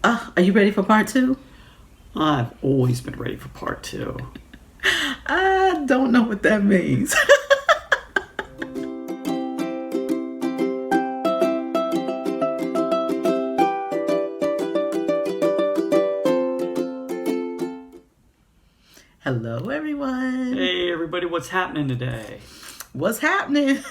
Are you ready for part two? I've always been ready for part two. I don't know what that means. Hello, everyone. Hey, everybody, what's happening today? What's happening?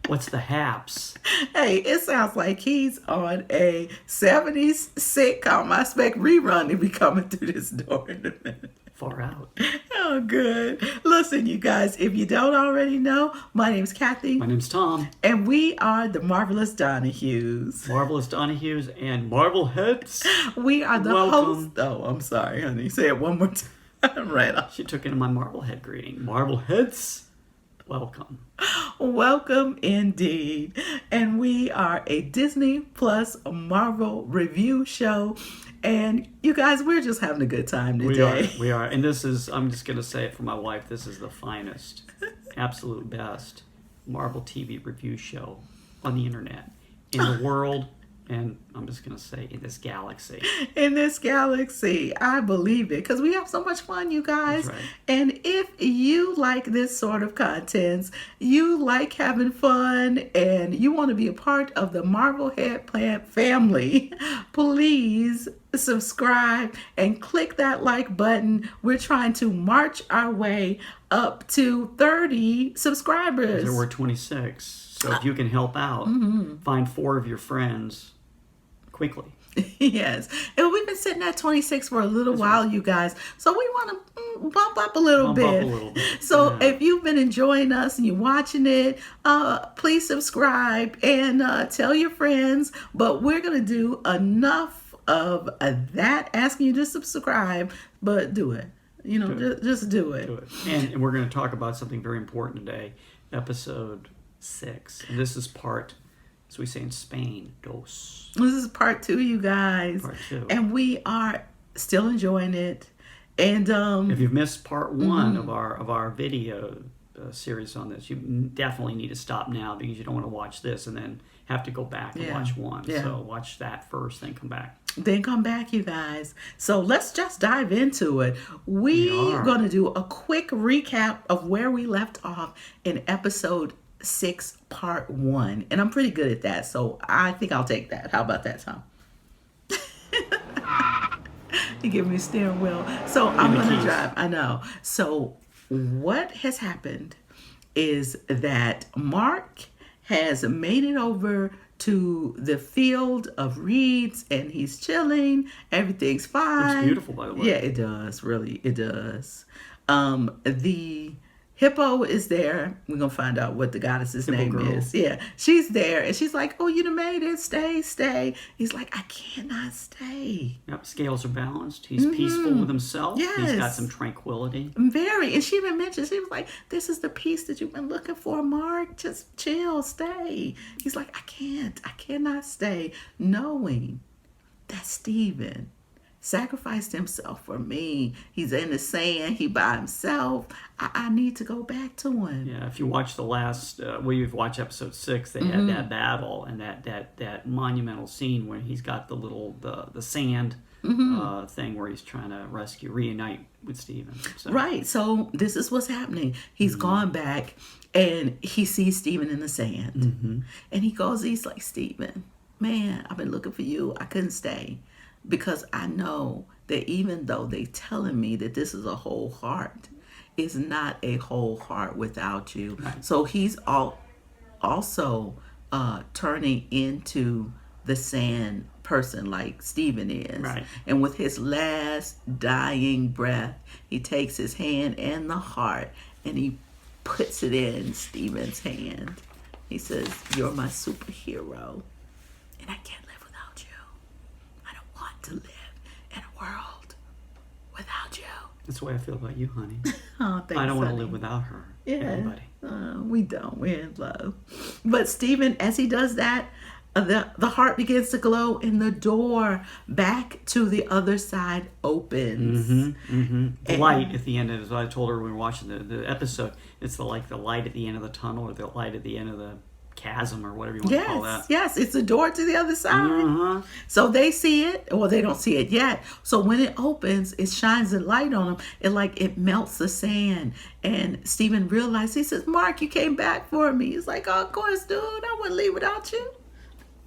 What's the haps? Hey, it sounds like he's on a 70s sitcom. I expect rerun to be coming through this door in a minute. Far out. Oh, good. Listen, you guys, if you don't already know, my name's Kathy. My name's Tom. And we are the Marvelous Donohues. Marvelous Donohues and Marvelheads. We are the Welcome. hosts. Oh, I'm sorry, honey. Say it one more time. Right off. She took into my Marvelhead greeting. Marvelheads, welcome. Welcome indeed. And we are a DisneyPlus Marvel review show. And you guys, we're just having a good time today. We are. And this is, I'm just going to say it for my wife, this is the finest, absolute best Marvel TV review show on the internet, in the world, and I'm just going to say in this galaxy. In this galaxy, I believe it, because we have so much fun, you guys. That's right. And if you like this sort of content, you like having fun, and you want to be a part of the Marvelhead Plant family, please subscribe and click that like button. We're trying to march our way up to 30 subscribers. There were 26. So if you can help out, find 4 of your friends quickly. Yes. And we've been sitting at 26 for a little while, you guys. So we want to bump up a little bit. So if you've been enjoying us and you're watching it, please subscribe and tell your friends. But we're going to do enough of that, asking you to subscribe, but do it. You know, just do it. Do it. And we're going to talk about something very important today, episode 6. And this is part, as we say in Spain, dos. This is part 2, you guys. Part 2. And we are still enjoying it. And if you've missed part 1 of our video series on this, you definitely need to stop now, because you don't want to watch this and then have to go back and watch 1. Yeah. So watch that first, then come back. Then come back, you guys. So let's just dive into it. We're going to do a quick recap of where we left off in episode 6, part 1. And I'm pretty good at that, so I think I'll take that. How about that, Tom? You give me a steering wheel. So I'm going to drive. I know. So what has happened is that Mark has made it over to the field of reeds, and he's chilling. Everything's fine. It's beautiful, by the way. Yeah, it does. Really, it does. The hippo is there. We're going to find out what the goddess's name is. Yeah, she's there. And she's like, oh, you done made it. Stay, stay. He's like, I cannot stay. Yep, scales are balanced. He's peaceful with himself. Yes. He's got some tranquility. Very. And she even mentioned, she was like, this is the peace that you've been looking for, Mark. Just chill, stay. He's like, I cannot stay. Knowing that Stephen sacrificed himself for me. He's in the sand. He by himself. I need to go back to him. Yeah, if you watch the last, you've watched episode 6, they had that battle and that monumental scene where he's got the little, the sand thing where he's trying to reunite with Stephen. So. Right. So this is what's happening. He's gone back and he sees Stephen in the sand. And he goes, he's like, Stephen, man, I've been looking for you. I couldn't stay. Because I know that even though they telling me that this is a whole heart, it's not a whole heart without you. Right. So he's also turning into the sand person like Stephen is. Right. And with his last dying breath, he takes his hand and the heart and he puts it in Stephen's hand. He says, you're my superhero and I can't live without you. I don't want to live in a world without you. That's the way I feel about you, honey. Oh, thanks, I don't want to honey. live without her. Yeah. Everybody. We don't. We're in love. But Stephen, as he does that, the heart begins to glow and the door back to the other side opens. The light at the end, as I told her when we were watching the episode, it's the light at the end of the tunnel, or the light at the end of the chasm or whatever you want to call that. Yes, it's a door to the other side. Uh-huh. So they see it, well, they don't see it yet. So when it opens, it shines a light on them. It melts the sand. And Stephen realized, he says, Mark, you came back for me. He's like, oh, of course, dude, I wouldn't leave without you.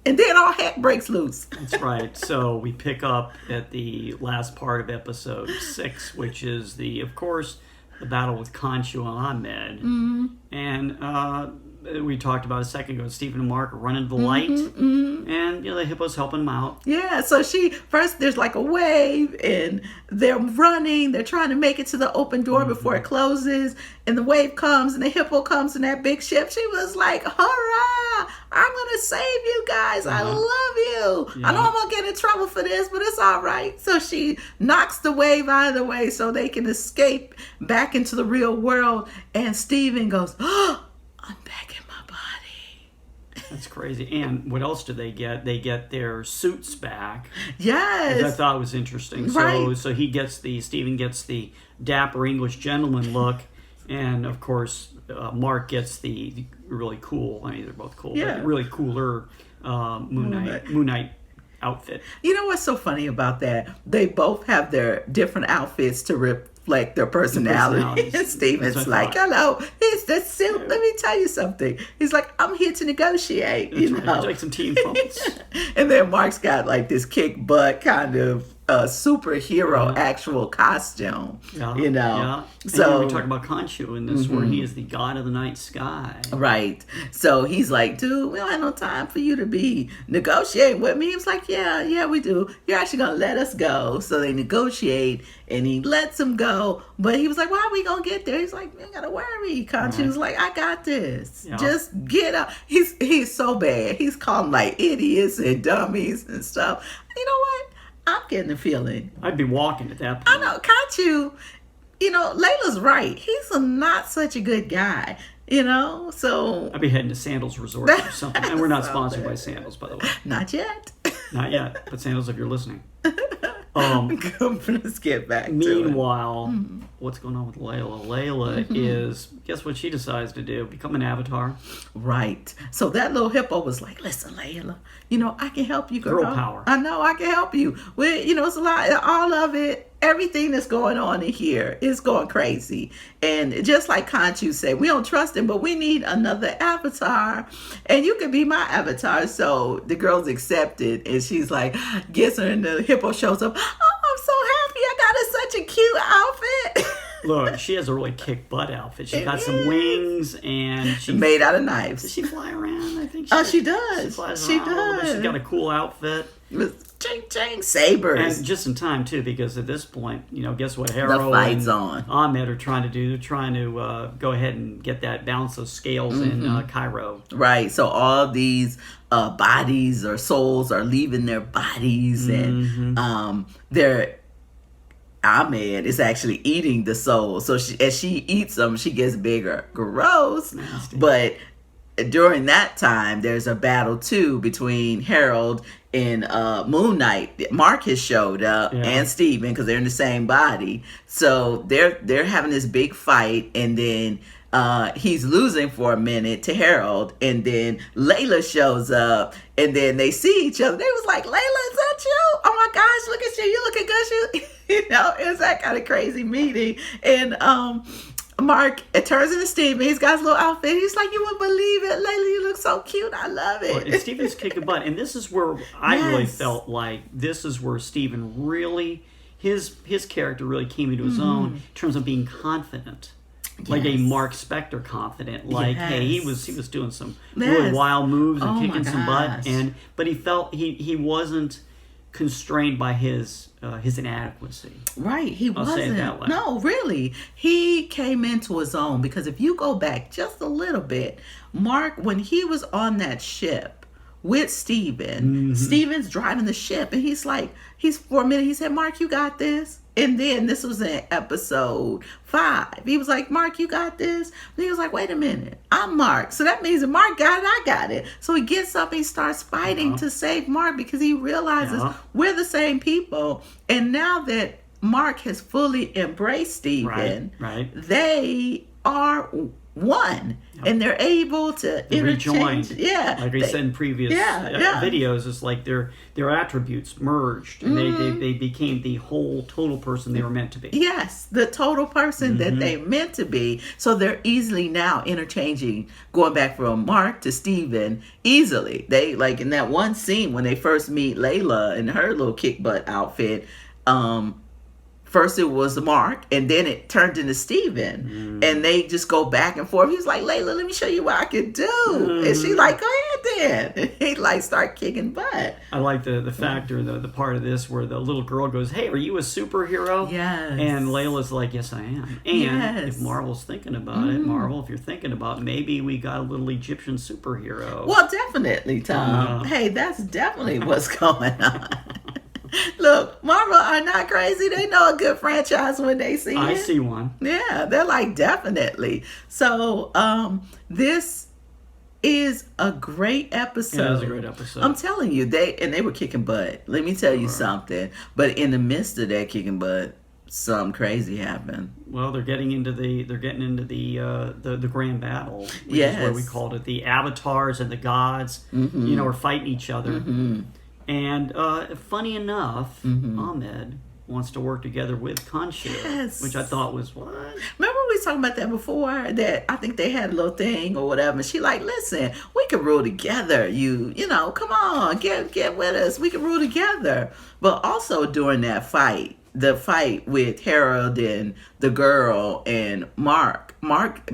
And then all heck breaks loose. That's right. So we pick up at the last part of episode 6, which is of course, the battle with Khonshu and Ahmed. Mm-hmm. And we talked about a second ago, Stephen and Mark run into the light, and the hippo's helping them out. Yeah, so first there's like a wave, and they're running, they're trying to make it to the open door before it closes, and the wave comes, and the hippo comes in that big ship. She was like, hurrah, I'm gonna save you guys, I love you. I know I'm gonna get in trouble for this, but it's all right. So she knocks the wave out of the way so they can escape back into the real world, and Stephen goes, oh, I'm back in my body. That's crazy. And what else do they get? They get their suits back. Yes. Which I thought was interesting. Right. So Stephen gets the dapper English gentleman look, and of course Mark gets the really cool, I mean they're both cool, but really cooler Moon Knight outfit. You know what's so funny about that? They both have their different outfits to reflect their personality. And Steven's like, hello, it's the suit. Let me tell you something. He's like, I'm here to negotiate. That's right. Would you like some tea and phones? And then Mark's got like this kick butt kind of superhero actual costume. Yeah. So we talk about Khonshu in this, where he is the god of the night sky. Right. So he's like, dude, we don't have no time for you to be negotiating with me. He was like, yeah, we do. You're actually going to let us go. So they negotiate, and he lets him go. But he was like, why are we going to get there? He's like, you ain't got to worry. Khonshu was like, I got this. Yeah. Just get up. He's so bad. He's calling like idiots and dummies and stuff. You know what? I'm getting the feeling. I'd be walking at that point. I know. Khonshu, Layla's right. He's not such a good guy, so. I'd be heading to Sandals Resort or something. And we're not sponsored by Sandals, by the way. Not yet. Not yet. But Sandals, if you're listening. Let's get back to it. Meanwhile, what's going on with Layla? Layla is, guess what she decides to do? Become an avatar. Right. So that little hippo was like, listen, Layla, I can help you, girl. Girl power. I know, I can help you. It's a lot, all of it. Everything that's going on in here is going crazy. And just like Khonshu said, we don't trust him, but we need another avatar. And you can be my avatar. So the girl's accepted, and she's like, gets her, and the hippo shows up. Oh, I'm so happy. I got her such a cute outfit. Look, she has a really kick-butt outfit. She's got some wings, and she's made out of knives. Does she fly around? I think she does. She flies she around a little bit. She's got a cool outfit. With ching sabers. And just in time, too, because at this point, guess what Harold and Ahmed are trying to do? They're trying to go ahead and get that balance of scales in Cairo. Right. So all these bodies or souls are leaving their bodies, and Ahmed is actually eating the soul. So as she eats them, she gets bigger. Gross. Nasty. But during that time, there's a battle too between Harold and Moon Knight. Mark has showed up, and Stephen, because they're in the same body. So they're having this big fight, and then he's losing for a minute to Harold, and then Layla shows up, and then they see each other. They was like, Layla, is that you? Oh my gosh, look at you. You looking good. It's that kind of crazy meeting. And Mark, it turns into Steven. He's got his little outfit. He's like, you wouldn't believe it. Layla, you look so cute. I love it. Well, and Steven's kicking butt. And this is where I really felt like this is where Steven really, his character really came into his own in terms of being confident. Like a Mark Spector confident. Like, hey, he was doing some really wild moves and kicking some butt. But he felt he wasn't constrained by his inadequacy. Right, he wasn't. Say it that way. No, really. He came into his own, because if you go back just a little bit, Mark, when he was on that ship with Steven, Steven's driving the ship, and for a minute, he said, Mark, you got this. And then this was in episode 5. He was like, Mark, you got this? And he was like, wait a minute, I'm Mark. So that means if Mark got it, I got it. So he gets up and he starts fighting to save Mark, because he realizes we're the same people. And now that Mark has fully embraced Steven, they are one, and they're able to interchange. Yeah, like I said in previous videos, it's like their attributes merged, and they became the whole total person they were meant to be. Yes, the total person that they meant to be. So they're easily now interchanging, going back from Mark to Steven easily. They, like in that one scene when they first meet Layla in her little kick butt outfit. First it was Mark, and then it turned into Steven. And they just go back and forth. He was like, Layla, let me show you what I can do. And she's like, go ahead then. And he like start kicking butt. I like the factor, the part of this where the little girl goes, hey, are you a superhero? Yes. And Layla's like, yes, I am. And if Marvel's thinking about it, Marvel, if you're thinking about it, maybe we got a little Egyptian superhero. Well, definitely, Tom. Hey, that's definitely what's going on. Look, Marvel are not crazy. They know a good franchise when they see it. I see one. Yeah, they're like, definitely. So, this is a great episode. It is a great episode. I'm telling you, they were kicking butt. Let me tell you something. But in the midst of that kicking butt, something crazy happened. Well, they're getting into the grand battle. Which is what we called it. The avatars and the gods, are fighting each other. And funny enough, Ahmed wants to work together with Khonshu, which I thought was what? Remember we was talking about that before? That I think they had a little thing or whatever. And she like, listen, we can rule together. You know, come on, get with us. We can rule together. But also during that fight, the fight with Harold and the girl and Mark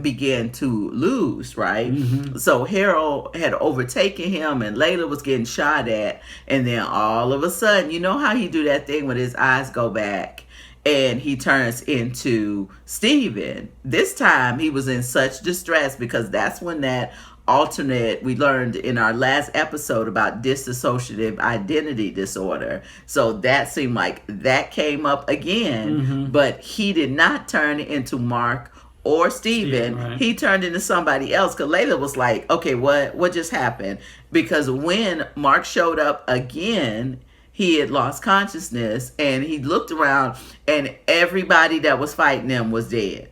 began to lose, right? So Harold had overtaken him and Layla was getting shot at, and then all of a sudden, you know how he do that thing when his eyes go back and he turns into Steven. This time he was in such distress because that's when that alternate, we learned in our last episode about dissociative identity disorder. So that seemed like that came up again, but he did not turn into Mark or Steven. Right. He turned into somebody else, because Layla was like, okay, what just happened? Because when Mark showed up again, he had lost consciousness, and he looked around and everybody that was fighting him was dead.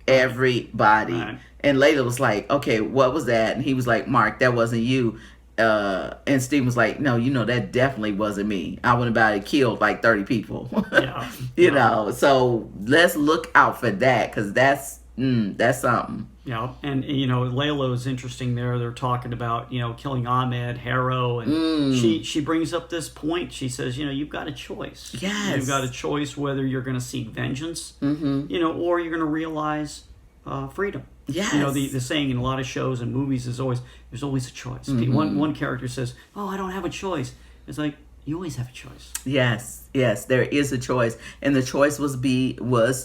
Everybody. Right. And Layla was like, okay, what was that? And he was like, Mark, that wasn't you. And Steven was like, no, that definitely wasn't me. I went about it, killed like 30 people. Yeah. you know, so let's look out for that, because that's something. Yeah, and Layla is interesting there. They're talking about, killing Ahmed, Harrow, and she brings up this point. She says, you've got a choice. Yes. You've got a choice whether you're going to seek vengeance, or you're going to realize freedom. Yes. The saying in a lot of shows and movies is there's always a choice. One character says, oh, I don't have a choice. It's like, you always have a choice. Yes, there is a choice. And the choice was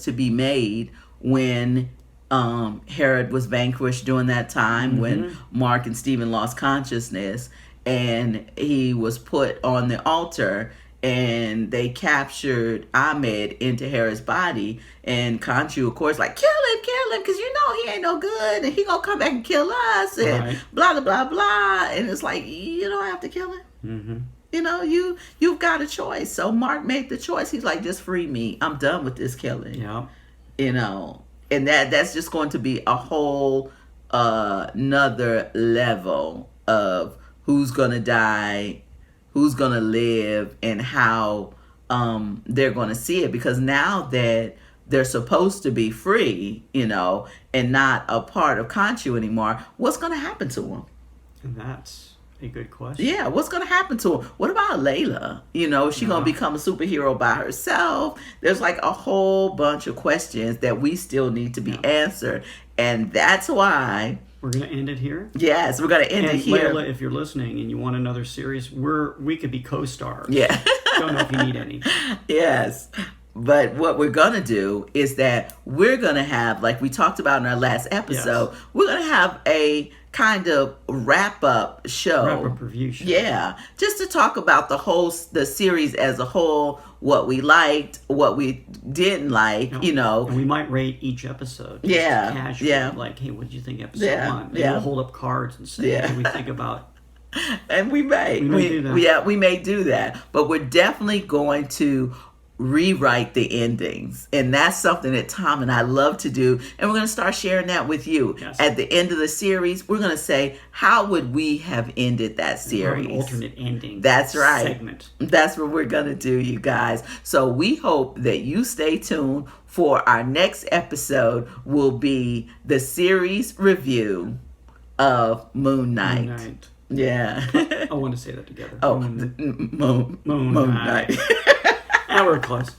to be made when Herod was vanquished during that time, when Mark and Steven lost consciousness, and he was put on the altar, and they captured Ahmed into Herod's body, and Khonshu, of course, like, kill him, because he ain't no good, and he gonna come back and kill us, and blah, blah, blah, blah. And it's like, you don't have to kill him. You've got a choice. So Mark made the choice. He's like, just free me. I'm done with this killing. Yeah. And that's just going to be a whole another level of who's going to die, who's going to live, and how they're going to see it. Because now that they're supposed to be free, and not a part of Khonshu anymore, what's going to happen to them? And that's a good question. Yeah, what's going to happen to her? What about Layla? Is she going to become a superhero by herself? There's like a whole bunch of questions that we still need to be answered. And that's why we're going to end it here. Yes, we're going to end it here. Layla, if you're listening and you want another series, we could be co-stars. Yeah. Don't know if you need any. Yes. But what we're going to do is that we're going to have, like we talked about in our last episode, we're going to have a kind of wrap-up show. Wrap-up review show. Yeah. Just to talk about the series as a whole, what we liked, what we didn't like, And we might rate each episode. Casually. Yeah. Like, hey, what did you think episode 1? Maybe we'll hold up cards and say, what do we think about... And we may do that. Yeah, we may do that. But we're definitely going to rewrite the endings. And that's something that Tom and I love to do. And we're going to start sharing that with you. Yes. At the end of the series, we're going to say, how would we have ended that series? An alternate ending. That's right. Segment. That's what we're going to do, you guys. So we hope that you stay tuned for our next episode will be the series review of Moon Knight. Moon Knight. Yeah. I want to say that together. Oh, Moon Knight. Now we're close.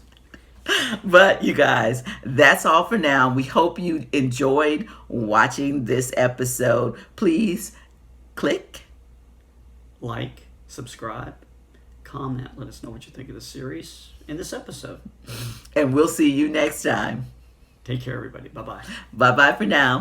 But you guys, that's all for now. We hope you enjoyed watching this episode. Please click, like, subscribe, comment. Let us know what you think of the series and this episode. and we'll see you next time. Take care, everybody. Bye-bye. Bye-bye for now.